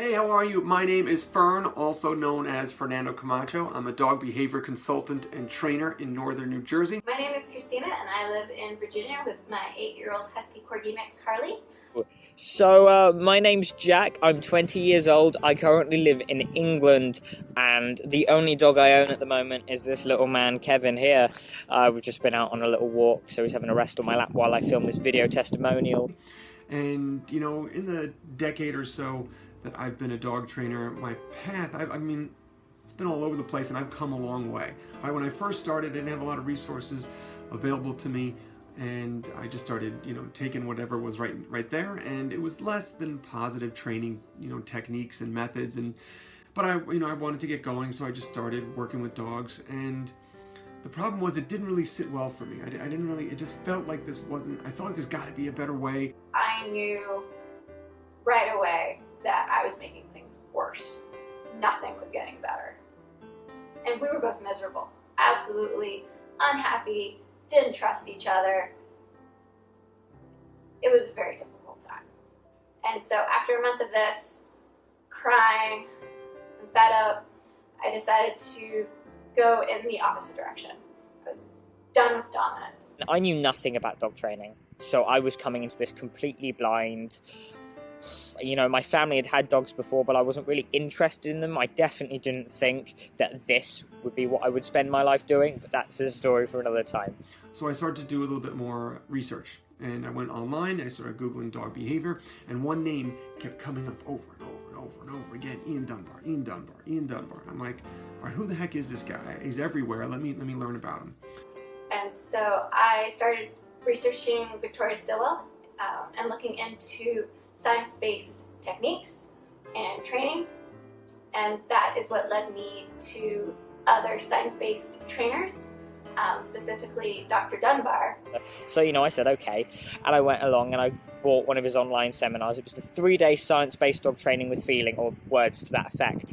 Hey, how are you? My name is Fern, also known as Fernando Camacho. I'm a dog behavior consultant and trainer in northern New Jersey. My name is Christina and I live in Virginia with my 8-year-old Husky Corgi mix, Harley. So, my name's Jack. I'm 20 years old. I currently live in England, and the only dog I own at the moment is this little man, Kevin, here. We've just been out on a little walk, so he's having a rest on my lap while I film this video testimonial. And, you know, in the decade or so that I've been a dog trainer, my path, I mean, it's been all over the place, and I've come a long way. When I first started, I didn't have a lot of resources available to me, and I just started, you know, taking whatever was right there, and it was less than positive training, you know, techniques and methods, but I wanted to get going, so I just started working with dogs, and the problem was it didn't really sit well for me. I didn't really, it just felt like I felt like there's got to be a better way. I knew right away that I was making things worse. Nothing was getting better. And we were both miserable, absolutely unhappy, didn't trust each other. It was a very difficult time. And so after a month of this, crying and fed up, I decided to go in the opposite direction. I was done with dominance. I knew nothing about dog training, so I was coming into this completely blind. You know, my family had had dogs before, but I wasn't really interested in them. I definitely didn't think that this would be what I would spend my life doing, but that's a story for another time. So I started to do a little bit more research, and I went online and I started Googling dog behavior, and one name kept coming up over and over and over and over again: Ian Dunbar, Ian Dunbar, Ian Dunbar. I'm like, all right, who the heck is this guy? He's everywhere. Let me learn about him. And so I started researching Victoria Stilwell and looking into science-based techniques and training, and that is what led me to other science-based trainers, specifically Dr. Dunbar. So, you know, I said okay, and I went along and I bought one of his online seminars. It was the 3-day science-based dog training with feeling, or words to that effect.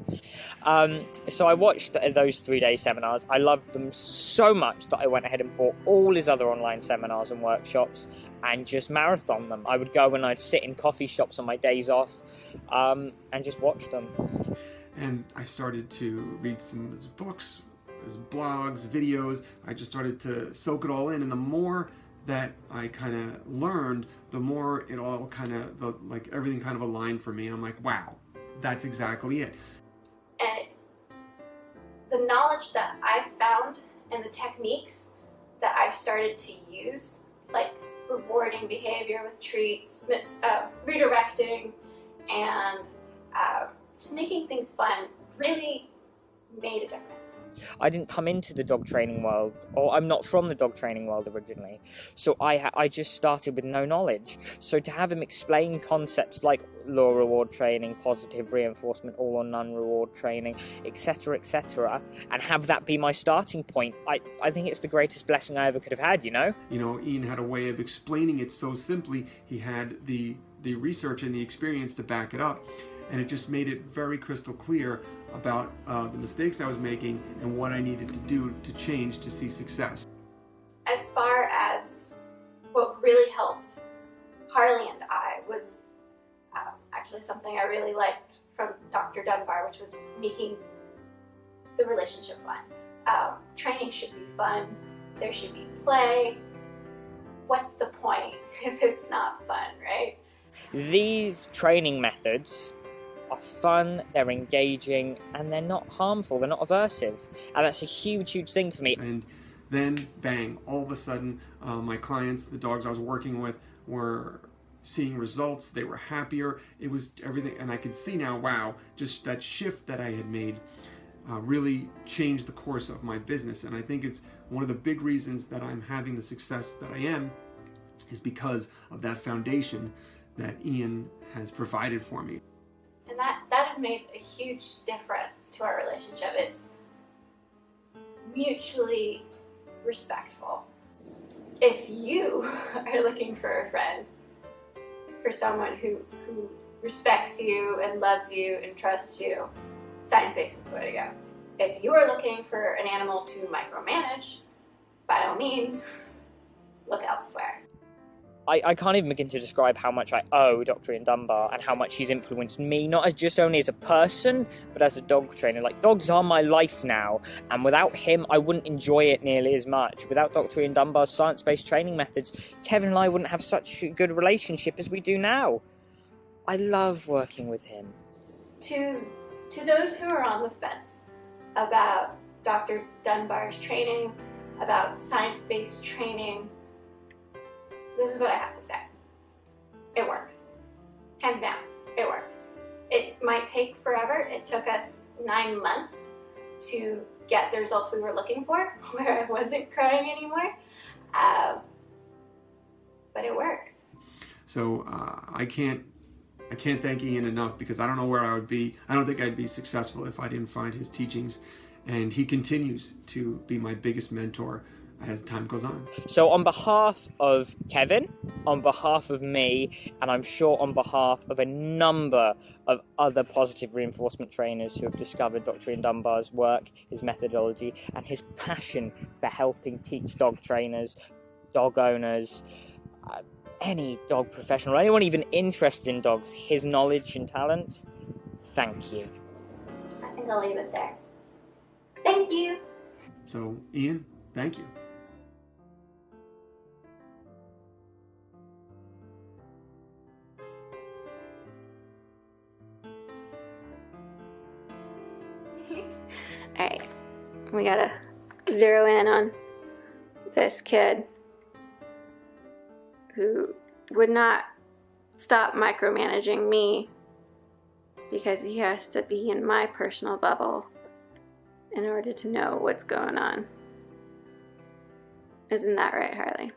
So I watched those 3-day seminars. I loved them so much that I went ahead and bought all his other online seminars and workshops and just marathon them. I would go and I'd sit in coffee shops on my days off and just watch them. And I started to read some of his books, his blogs, videos. I just started to soak it all in, and the more that I kind of learned, the more it all kind of, like everything kind of aligned for me. And I'm like, wow, that's exactly it. And the knowledge that I found and the techniques that I started to use, like rewarding behavior with treats, redirecting, and just making things fun, really made a difference. I didn't come into the dog training world, or I'm not from the dog training world originally, so I just started with no knowledge. So to have him explain concepts like law reward training, positive reinforcement, all or none reward training, etc., and have that be my starting point, I think it's the greatest blessing I ever could have had, you know? You know, Ian had a way of explaining it so simply. He had the research and the experience to back it up, and it just made it very crystal clear about the mistakes I was making and what I needed to do to change to see success. As far as what really helped Harley and I was actually something I really liked from Dr. Dunbar, which was making the relationship fun. Training should be fun. There should be play. What's the point if it's not fun, right? These training methods are fun, they're engaging, and they're not harmful, they're not aversive. And that's a huge thing for me. And then, bang, all of a sudden, my clients, the dogs I was working with, were seeing results, they were happier, it was everything, and I could see now, wow, just that shift that I had made really changed the course of my business. And I think it's one of the big reasons that I'm having the success that I am, is because of that foundation that Ian has provided for me. And that has made a huge difference to our relationship. It's mutually respectful. If you are looking for a friend, for someone who respects you and loves you and trusts you, science-based is the way to go. If you are looking for an animal to micromanage, by all means, look elsewhere. I can't even begin to describe how much I owe Dr. Ian Dunbar and how much he's influenced me, not as just only as a person, but as a dog trainer. Like, dogs are my life now, and without him, I wouldn't enjoy it nearly as much. Without Dr. Ian Dunbar's science-based training methods, Kevin and I wouldn't have such a good relationship as we do now. I love working with him. To those who are on the fence about Dr. Dunbar's training, about science-based training, this is what I have to say. It works. Hands down, it works. It might take forever. It took us 9 months to get the results we were looking for, where I wasn't crying anymore. But it works. So I can't thank Ian enough, because I don't know where I would be. I don't think I'd be successful if I didn't find his teachings. And he continues to be my biggest mentor as time goes on. So on behalf of Kevin, on behalf of me, and I'm sure on behalf of a number of other positive reinforcement trainers who have discovered Dr. Ian Dunbar's work, his methodology, and his passion for helping teach dog trainers, dog owners, any dog professional, anyone even interested in dogs, his knowledge and talents, thank you. I think I'll leave it there. Thank you. So, Ian, thank you. Alright, we gotta zero in on this kid who would not stop micromanaging me because he has to be in my personal bubble in order to know what's going on. Isn't that right, Harley?